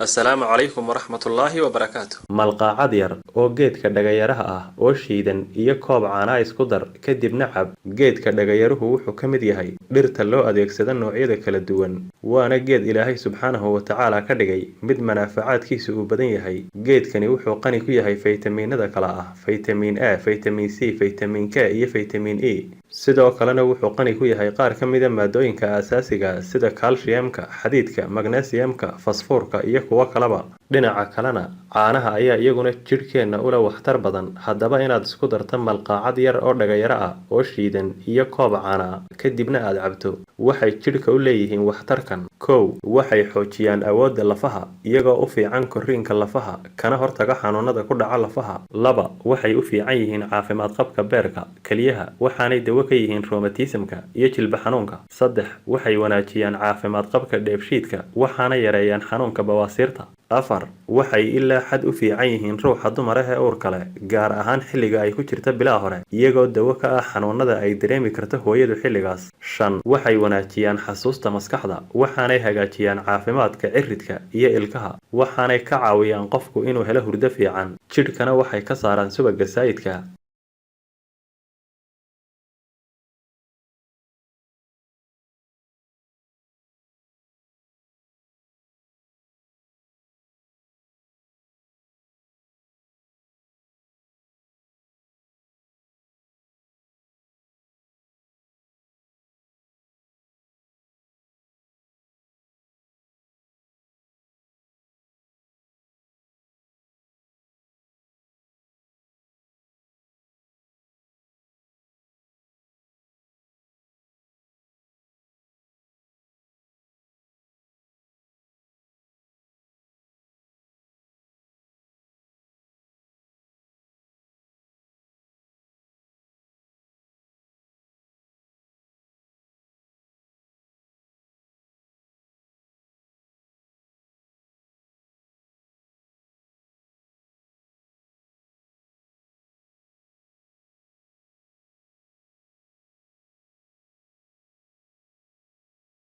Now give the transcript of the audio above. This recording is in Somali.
السلام عليكم ورحمة الله وبركاته. malqaacad yar oo geedka dhagayaraha ah oo shiidan iyo koob caana isku dar kadibna cab. Geedka dhagayaruhu wuxuu ka mid yahay dhirta loo adeegsado noocyada kala duwan, waana geed Ilaahay subxaanahu wa tacaala ka dhigay mid manaafacaadkiisu u badan yahay. Geedkani wuxuu qani ku yahay faytamiinada kala ah faytamiin A, faytamiin C, faytamiin K iyo faytamiin E. sidoo kalena wuxuu qani ku yahay qaar ka mid ah maadooyinka aasaasiga ah sida calciumka, xadiidka, magnesiumka, fosfoorka iyo kuwo kaleba. Dhinaca kalena, caanaha ayaa iyaguna jidhkeenna u leh waxtar badan. Haddaba inaad isku darto malqaacad yar oo dhagayaro ah oo shiidan iyo koob caana ah kadibna aad cabto, waxay jidhka u leeyihiin waxtarkan. kow Waxay xoojiyaan awoodda lafaha iyagoo u fiican korriinka lafaha kana hortaga xanuunada ku dhaca lafaha. 2 Waxay u fiican yihiin caafimaad qabka beerka, kelyaha, waxaanay dawo ka yihiin rheumatismka iyo jilba xanuunka. 3 Waxay wanaajiyaan caafimaad qabka dheefshiidka, waxaana yareeyaan xanuunka bawaasiirta. 4 Waxay ilaa xad u fiican yihiin ruuxa dumar ah ee uurka leh, gaar ahaan xilliga ay ku jirta bilaa hore, iyagoo dawo ka ah xanuunada ay dareemi karto hooyadu xilligaas. 5 Waxay wanaajiyaan xasuusta maskaxda, waxaanay hagaajiyaan caafimaadka ciridka iyo ilkaha, waxaanay ka caawiyaan qofku inuu helo hurdo fiican. Jidhkana waxay ka saaraan subagga saayidka